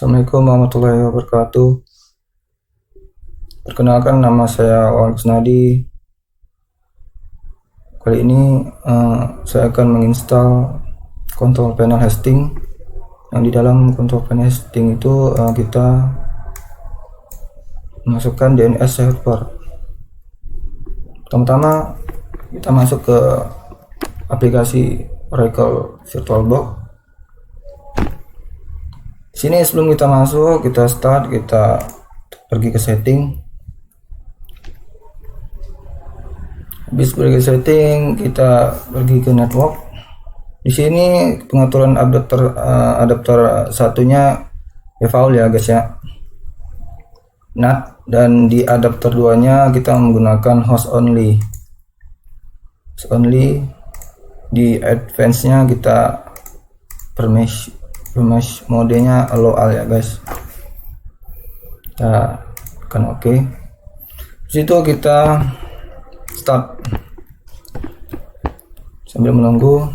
Assalamualaikum warahmatullahi wabarakatuh. Perkenalkan, nama saya Wawan Kusnadi. Kali ini saya akan menginstal control panel hosting. Yang di dalam control panel hosting itu kita masukkan DNS server. Pertama-tama kita masuk ke aplikasi Oracle VirtualBox. Sini sebelum kita masuk, kita start, kita pergi ke setting. Habis pergi ke setting, kita pergi ke network. Di sini pengaturan adapter satunya default ya guys ya, NAT, dan di adapter 2 nya kita menggunakan host only. Di advance nya kita permesh modenya allow all ya guys. Kita tekan OK. Situ kita start sambil menunggu.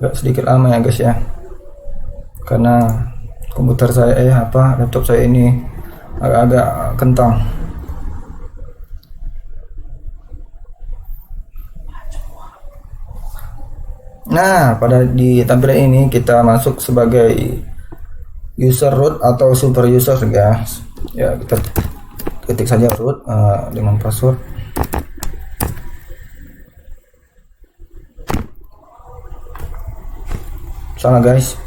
Agak sedikit lama ya guys ya, karena komputer saya laptop saya ini agak-agak kentang. Nah, pada di tampilan ini kita masuk sebagai user root atau super user guys ya. Kita ketik saja root dengan password. Salah guys.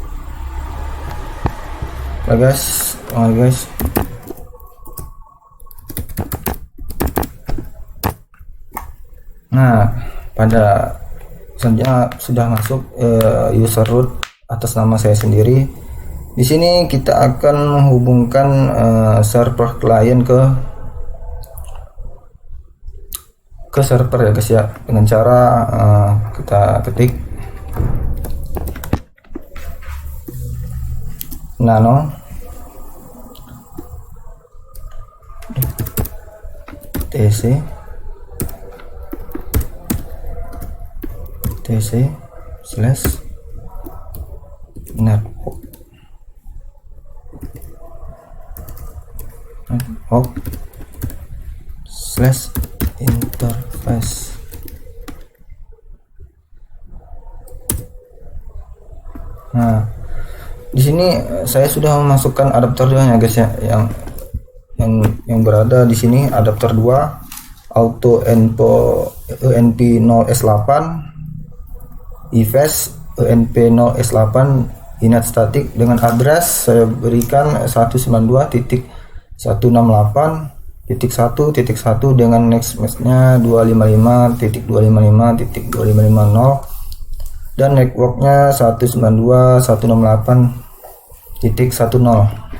Nah, pada selanjutnya sudah masuk user root atas nama saya sendiri. Di sini kita akan menghubungkan server klien ke server ya guys ya, dengan cara kita ketik nano tc slash network slash interface. Nah, di sini saya sudah memasukkan adapter 2 nya guys ya, yang berada di sini adapter 2 auto ENP0S8 EVES ENP0S8 init static dengan address saya berikan 192.168.1.1 dengan next match-nya 255.255.255.0 dan networknya 192.168.10.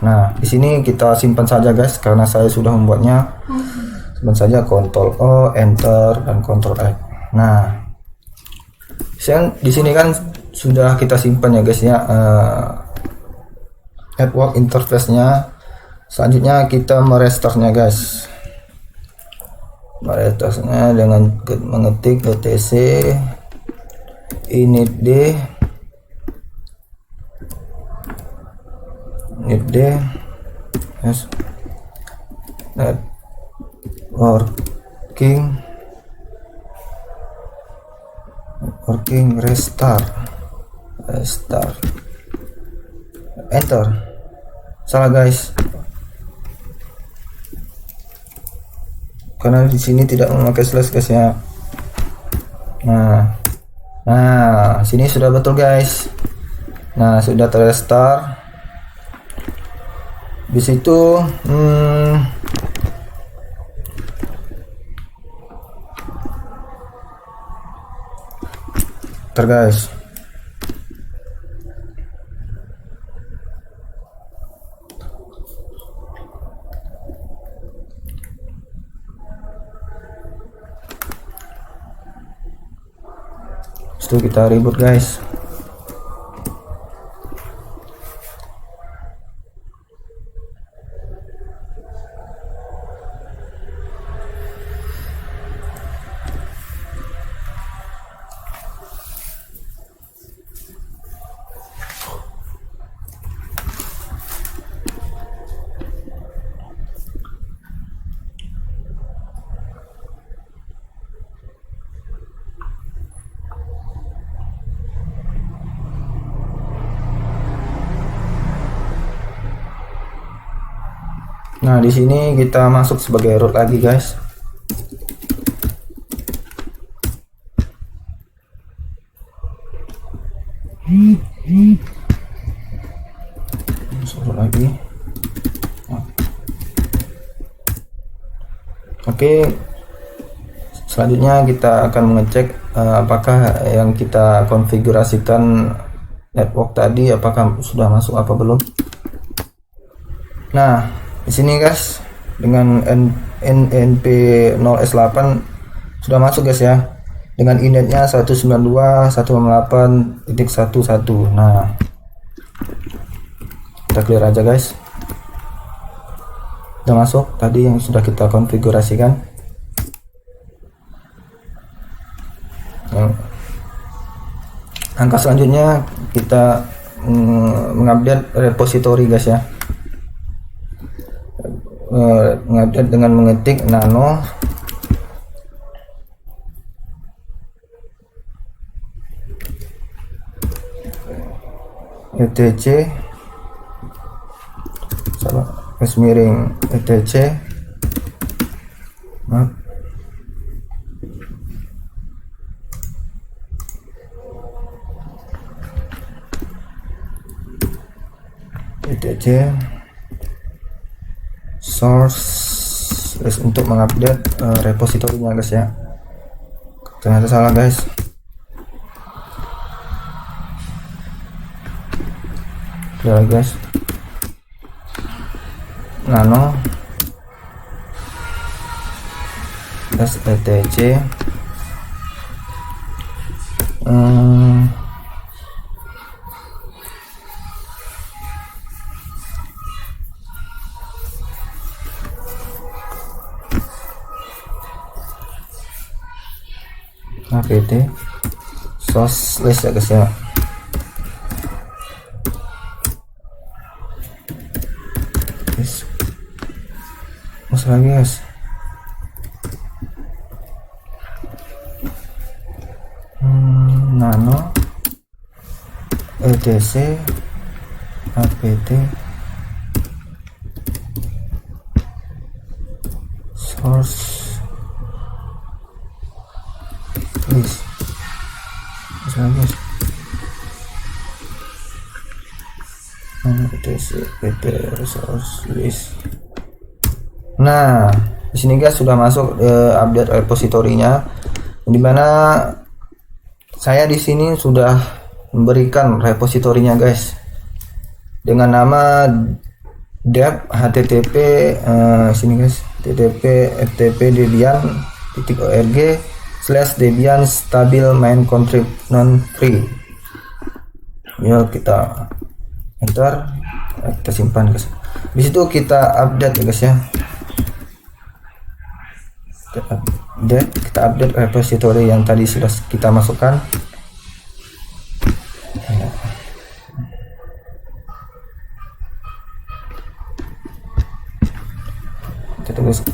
Nah, di sini kita simpan saja guys, karena saya sudah membuatnya. Simpan saja, Ctrl O, Enter, dan Ctrl X. Nah, di sini kan sudah kita simpan ya guys ya, network interface-nya. Selanjutnya kita merestartnya guys. Merestartnya dengan mengetik etc init d yes networking restart enter. Salah guys, karena di sini tidak memakai slash guys ya. Nah, sini sudah betul guys. Nah, sudah terrestart. Di situ guys. Itu kita reboot guys. Nah, di sini kita masuk sebagai root lagi, guys. Masuk root lagi. Oke. Selanjutnya kita akan mengecek apakah yang kita konfigurasikan network tadi apakah sudah masuk apa belum. Nah, di sini guys dengan NNP0S8 sudah masuk guys ya, dengan inetnya 192.168.11. Nah, kita clear aja guys. Sudah masuk tadi yang sudah kita konfigurasikan. Langkah selanjutnya kita mengupdate repository guys ya. Mengupdate dengan mengetik nano etc etc etc source untuk mengupdate repositorinya guys ya. Ternyata salah guys. Ya guys, nano etc apt source list ya guys ya. Masuk lagi guys. Nano etc apt source list. Masuk lagi guys. etc source list. Nah, di sini guys sudah masuk update repositorinya, dimana saya di sini sudah memberikan repositorinya guys dengan nama dev http sini guys http ftp debian.org/debian stabil main contrib non free. Yuk kita enter, kita simpan guys. Di situ kita update ya guys ya. Kita update repository yang tadi sudah kita masukkan.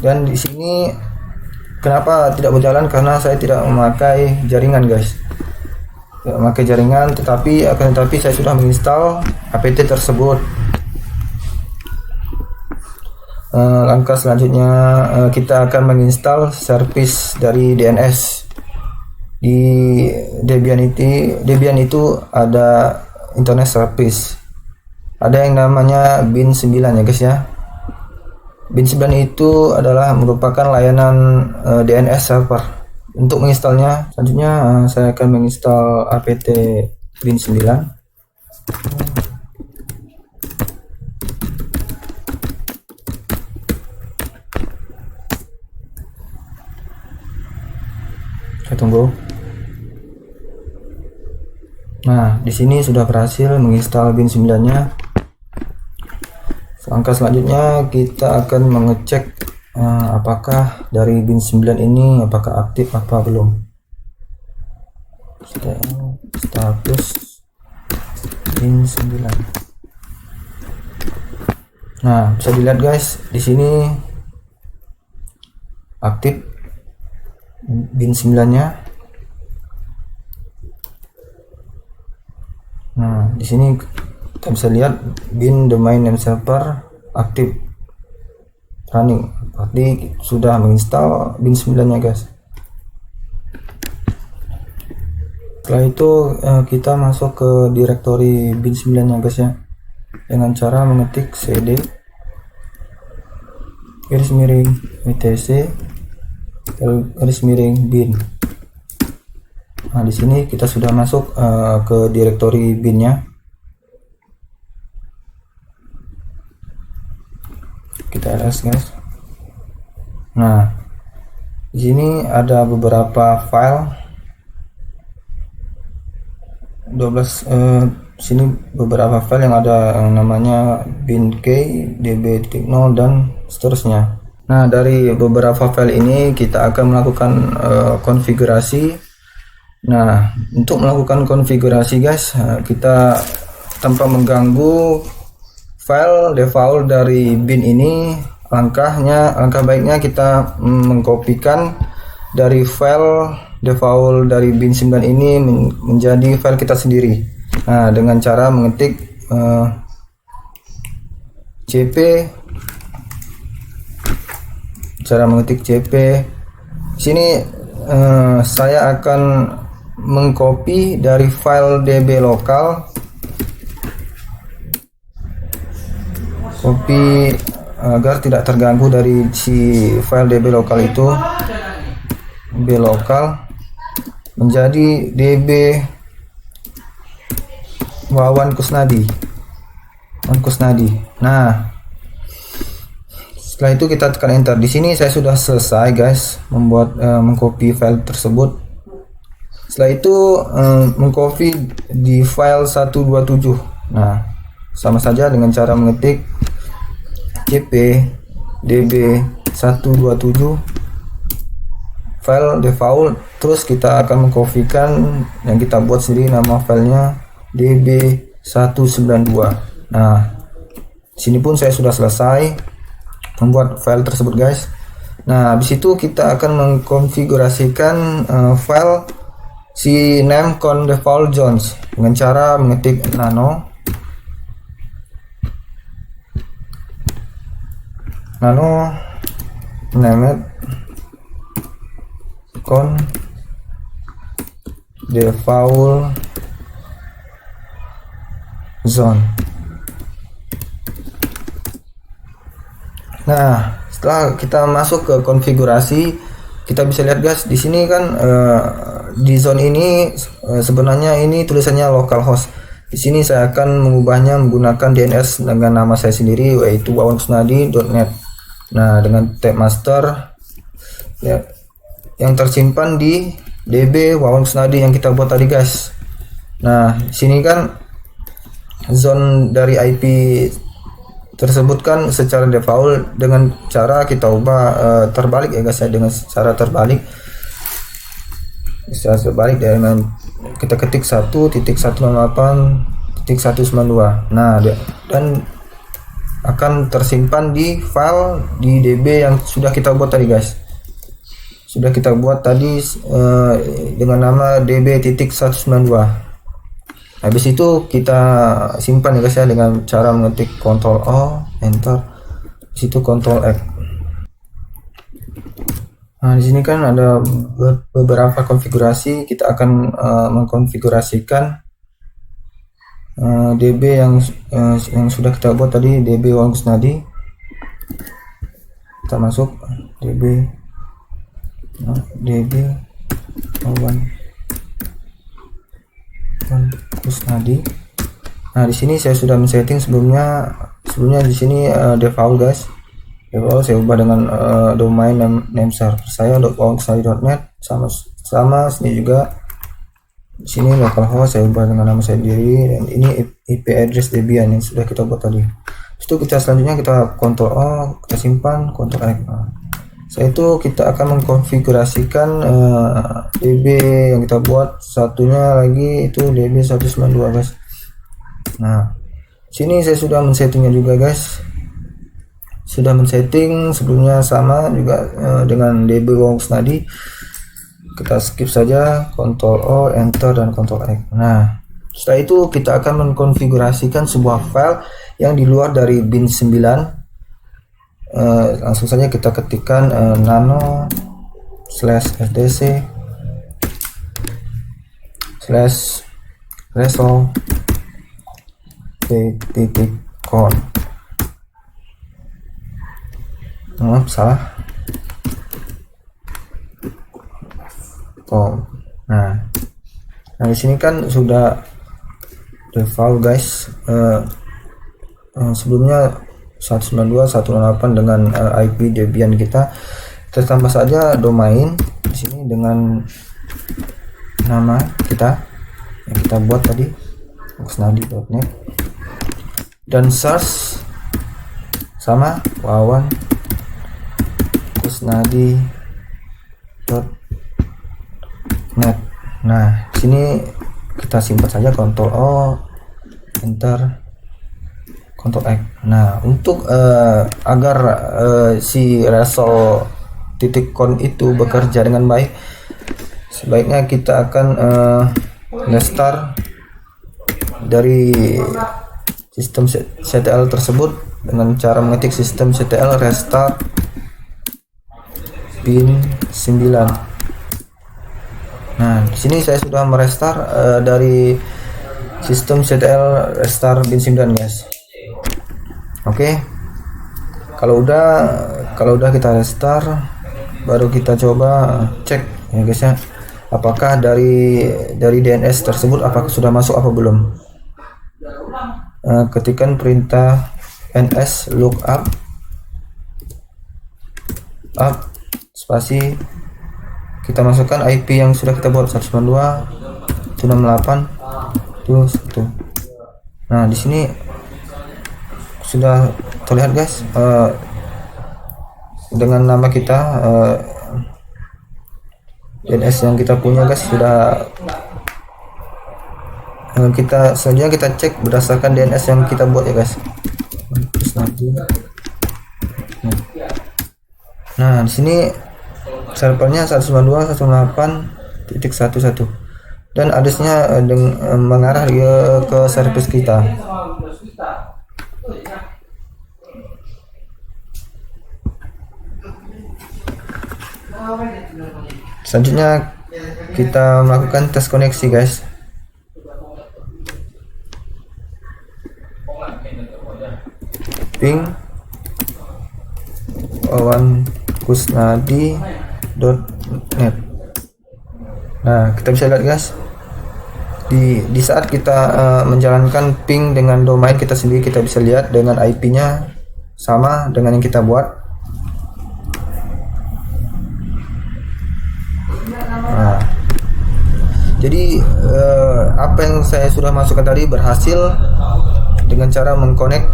Dan di sini kenapa tidak berjalan, karena saya tidak memakai jaringan guys, tidak memakai jaringan, tetapi saya sudah menginstal apt tersebut. Langkah selanjutnya kita akan menginstal service dari DNS di Debian itu ada internet service, ada yang namanya bin9 ya guys ya. bin9 itu adalah merupakan layanan DNS server. Untuk menginstalnya selanjutnya saya akan menginstal apt bin9. Tunggu. Nah, di sini sudah berhasil menginstal bin 9-nya. Langkah selanjutnya kita akan mengecek apakah dari bin 9 ini apakah aktif apa belum. Status bin 9. Nah, bisa dilihat guys, di sini aktif bin 9-nya. Nah, di sini kita bisa lihat bin domain name server aktif running, berarti sudah menginstal bin 9-nya guys. Setelah itu kita masuk ke direktori bin 9-nya guys ya, dengan cara mengetik cd /etc /bin. Nah, di sini kita sudah masuk ke direktori binnya. Kita ls guys. Nah, di sini ada beberapa file 12 sini beberapa file yang ada yang namanya bin k, db.0 dan seterusnya. Nah, dari beberapa file ini kita akan melakukan konfigurasi. Nah, untuk melakukan konfigurasi guys, kita tanpa mengganggu file default dari bin ini, langkah baiknya kita mengkopikan dari file default dari bin 9 ini menjadi file kita sendiri. Nah, dengan cara mengetik cp sini saya akan mengcopy dari file db lokal, copy agar tidak terganggu dari si file db lokal itu, db lokal menjadi db Wawan Kusnadi. Nah, setelah itu kita tekan enter. Di sini saya sudah selesai guys membuat mengcopy file tersebut. Setelah itu mengcopy di file 127. Nah, sama saja dengan cara mengetik cp db 127 file default, terus kita akan mengkopikan yang kita buat sendiri, nama filenya db192. Nah, sini pun saya sudah selesai membuat file tersebut guys. Nah, habis itu kita akan mengkonfigurasikan file si name con default zones dengan cara mengetik nano name con default zone. Nah, setelah kita masuk ke konfigurasi, kita bisa lihat guys, di sini kan di zone ini sebenarnya ini tulisannya localhost. Di sini saya akan mengubahnya menggunakan DNS dengan nama saya sendiri, yaitu wawankusnadi.net. Nah, dengan tab master ya, yang tersimpan di db wawankusnadi yang kita buat tadi guys. Nah, di sini kan zone dari IP tersebut kan secara default, dengan cara kita ubah terbalik ya guys ya, dengan cara terbalik. Secara terbalik dengan kita ketik 1.168.192. Nah, dan akan tersimpan di file di db yang sudah kita buat tadi guys. Sudah kita buat tadi dengan nama db.192. Habis itu kita simpan ya guys ya, dengan cara mengetik Ctrl O, enter, situ Ctrl X. Nah, di sini kan ada beberapa konfigurasi. Kita akan mengkonfigurasikan DB yang sudah kita buat tadi, DB wawankusnadi. Kita masuk DB Kusnadi. Nah, di sini saya sudah men-setting sebelumnya di sini default guys. Default saya ubah dengan domain name server saya .wawankusnadi.net, sama sini juga Di sini localhost saya ubah dengan nama saya sendiri, dan ini IP address Debian yang sudah kita buat tadi. Itu kita selanjutnya kita Ctrl O, kita simpan, Ctrl X. Setelah itu kita akan mengkonfigurasikan DB yang kita buat, satunya lagi itu DB 192 guys. Nah, sini saya sudah men-settingnya juga guys. Sudah men-setting sebelumnya sama juga dengan DB Kusnadi. Kita skip saja, Ctrl O, Enter, dan Ctrl X. Nah, setelah itu kita akan mengkonfigurasikan sebuah file yang di luar dari bin 9. Langsung saja kita ketikkan nano /sdc /resol .conf. Salah. Nah, di sini kan sudah default guys. Sebelumnya 192.168 dengan IP Debian kita tambah saja domain di sini dengan nama kita yang kita buat tadi, kusnadi.net, dan search sama Wawan kusnadi.net. Nah, sini kita simpan saja, Ctrl O, Enter, Ctrl X. Nah, untuk agar si resol.con itu bekerja dengan baik, sebaiknya kita akan restart dari sistem CTL tersebut dengan cara mengetik sistem CTL restart bin 9. Nah, di sini saya sudah merestart dari sistem CTL restart bin 9 guys. Oke. Kalau udah kita restart, baru kita coba cek ya guys ya, apakah dari DNS tersebut apakah sudah masuk apa belum. Ketikkan perintah ns lookup spasi, kita masukkan IP yang sudah kita buat 192.168.1. Nah, di sini sudah terlihat guys, dengan nama kita DNS yang kita punya guys sudah. Kita selanjutnya kita cek berdasarkan DNS yang kita buat ya guys. Nah, di sini servernya 192.168.11 dan addressnya mengarah ke service kita. Selanjutnya kita melakukan tes koneksi guys. Ping wawankusnadi.net. Nah, kita bisa lihat guys, di saat kita menjalankan ping dengan domain kita sendiri, kita bisa lihat dengan IP-nya sama dengan yang kita buat. Nah, jadi apa yang saya sudah masukkan tadi berhasil dengan cara mengconnect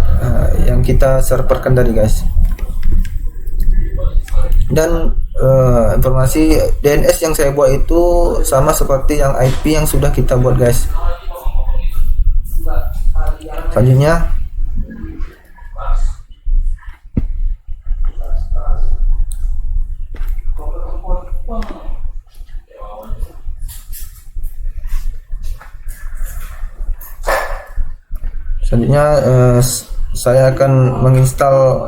yang kita serverkan tadi guys. Dan informasi DNS yang saya buat itu sama seperti yang IP yang sudah kita buat guys. Selanjutnya saya akan menginstal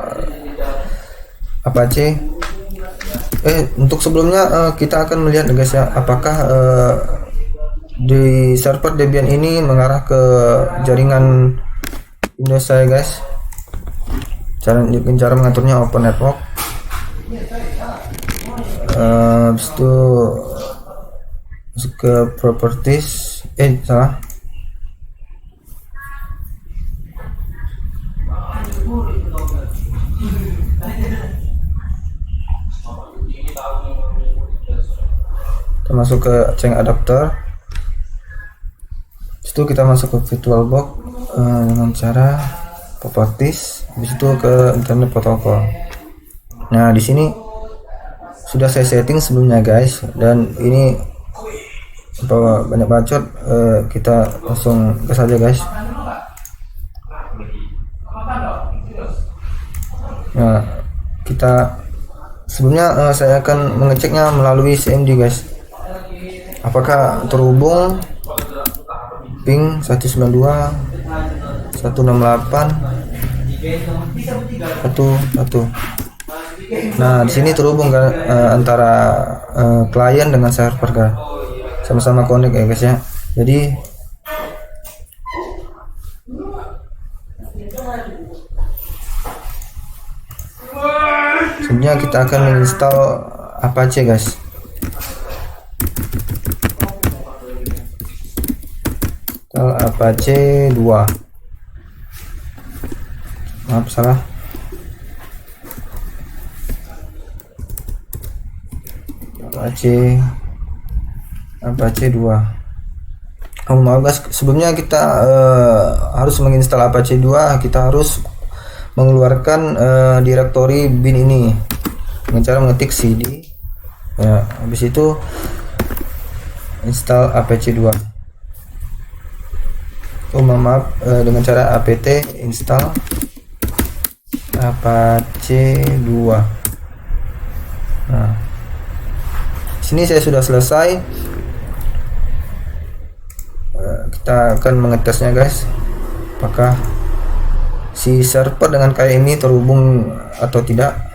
Apache. Untuk sebelumnya kita akan melihat guys ya, apakah di server Debian ini mengarah ke jaringan Windows saya guys. Cara mengaturnya open network. Habis itu masuk ke properties. Salah. Kita masuk ke change adapter. Itu kita masuk ke VirtualBox dengan cara properties, habis itu ke internet protokol. Nah di sini sudah saya setting sebelumnya guys, dan ini bahwa banyak bacot, kita langsung ke saja guys. Nah kita sebelumnya saya akan mengeceknya melalui CMD guys, apakah terhubung ping 192 168 11. Nah di sini terhubung kan antara klien dengan server kan, sama-sama connect ya guys ya. Jadi sebenarnya kita akan menginstal Apache guys. Apache 2, maaf salah. Apache 2. Oh maaf guys, sebelumnya kita harus menginstal Apache 2, kita harus mengeluarkan direktori bin ini dengan cara mengetik cd ya, habis itu install Apache 2. Oh maaf, dengan cara apt install Apache 2. Nah sini saya sudah selesai. Kita akan mengetesnya guys, apakah si server dengan KM ini terhubung atau tidak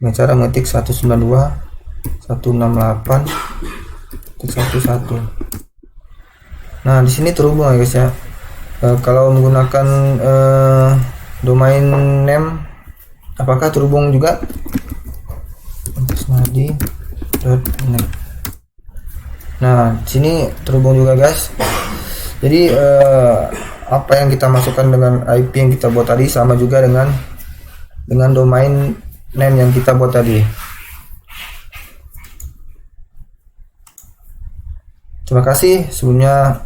dengan cara mengetik 192.168.11. Nah di sini terhubung ya guys ya. Kalau menggunakan domain name, apakah terhubung juga? Nah sini terhubung juga guys. Jadi apa yang kita masukkan dengan IP yang kita buat tadi sama juga dengan domain name yang kita buat tadi. Terima kasih. Sebelumnya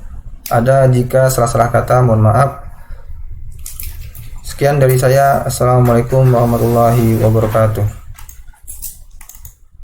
ada jika salah-salah kata, mohon maaf. Sekian dari saya. Assalamualaikum warahmatullahi wabarakatuh.